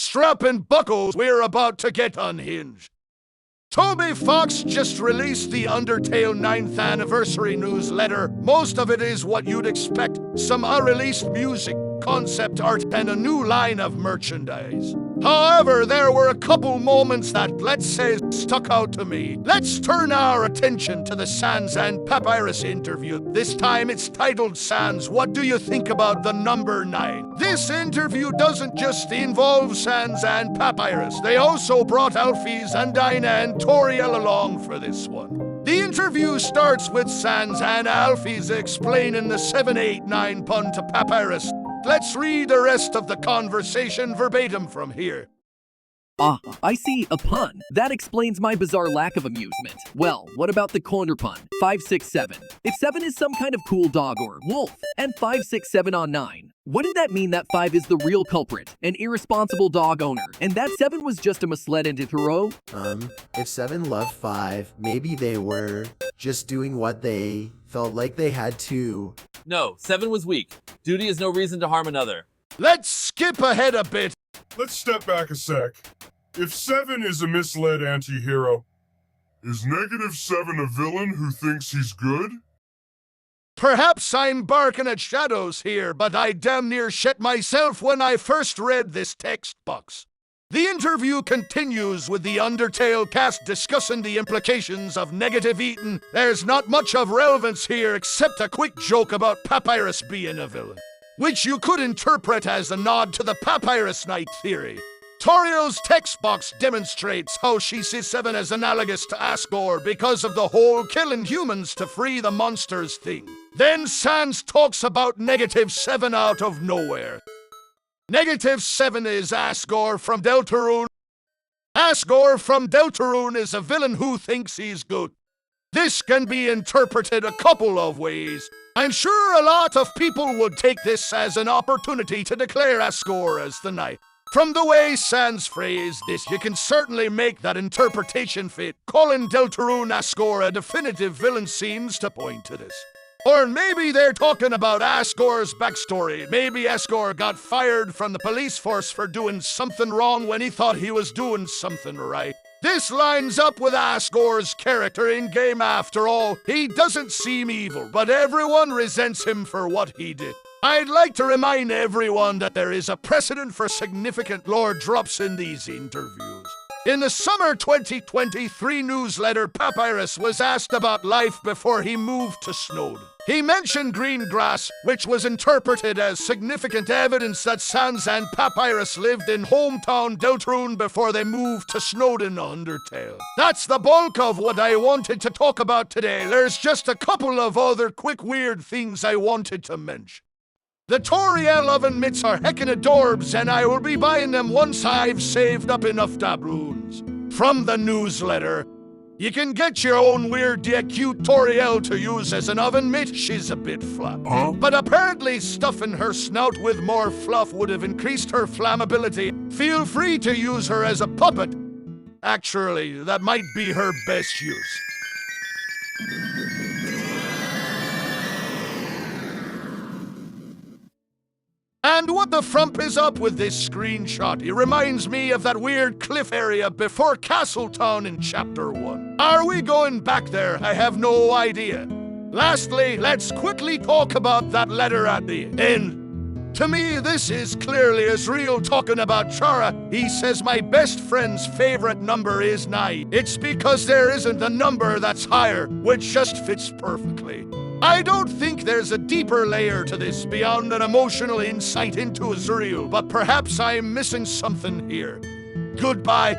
Strap in buckles, we're about to get unhinged. Toby Fox just released the Undertale 9th anniversary newsletter. Most of it is what you'd expect. Some unreleased music, concept art, and a new line of merchandise. However, there were a couple moments that, let's say, stuck out to me. Let's turn our attention to the Sans and Papyrus interview. This time it's titled Sans, What Do You Think About the Number 9? This interview doesn't just involve Sans and Papyrus. They also brought Alphys and Dinah and Toriel along for this one. The interview starts with Sans and Alphys explaining the 789 pun to Papyrus. Let's read the rest of the conversation verbatim from here. Ah, I see, a pun. That explains my bizarre lack of amusement. Well, what about the corner pun? 567. If 7 is some kind of cool dog or wolf, and 567 on 9, wouldn't that mean that 5 is the real culprit, an irresponsible dog owner, and that 7 was just a misled hero? If 7 loved 5, maybe they were just doing what they felt like they had to. No, 7 was weak. Duty is no reason to harm another. Let's skip ahead a bit. Let's step back a sec. If 7 is a misled anti-hero, is -7 a villain who thinks he's good? Perhaps I'm barking at shadows here, but I damn near shit myself when I first read this text box. The interview continues with the Undertale cast discussing the implications of negative eating. There's not much of relevance here except a quick joke about Papyrus being a villain, which you could interpret as a nod to the Papyrus Knight theory. Toriel's text box demonstrates how she sees 7 as analogous to Asgore because of the whole killing humans to free the monsters thing. Then Sans talks about -7 out of nowhere. -7 is Asgore from Deltarune. Asgore from Deltarune is a villain who thinks he's good. This can be interpreted a couple of ways. I'm sure a lot of people would take this as an opportunity to declare Asgore as the knight. From the way Sans phrased this, you can certainly make that interpretation fit. Calling Deltarune Asgore a definitive villain seems to point to this. Or maybe they're talking about Asgore's backstory. Maybe Asgore got fired from the police force for doing something wrong when he thought he was doing something right. This lines up with Asgore's character in-game after all. He doesn't seem evil, but everyone resents him for what he did. I'd like to remind everyone that there is a precedent for significant lore drops in these interviews. In the summer 2023 newsletter, Papyrus was asked about life before he moved to Snowdin. He mentioned green grass, which was interpreted as significant evidence that Sans and Papyrus lived in hometown Deltarune before they moved to Snowdin Undertale. That's the bulk of what I wanted to talk about today. There's just a couple of other quick weird things I wanted to mention. The Toriel oven mitts are heckin' adorbs, and I will be buying them once I've saved up enough doubloons. From the newsletter, you can get your own weird yet cute Toriel to use as an oven mitt. She's a bit flat. But apparently stuffing her snout with more fluff would have increased her flammability. Feel free to use her as a puppet. Actually, that might be her best use. And what the frump is up with this screenshot? It reminds me of that weird cliff area before Castletown in Chapter 1. Are we going back there? I have no idea. Lastly, let's quickly talk about that letter at the end. To me, this is clearly Azrael talking about Chara. He says my best friend's favorite number is 9. It's because there isn't a number that's higher, which just fits perfectly. I don't think there's a deeper layer to this beyond an emotional insight into Azrael, but perhaps I'm missing something here. Goodbye.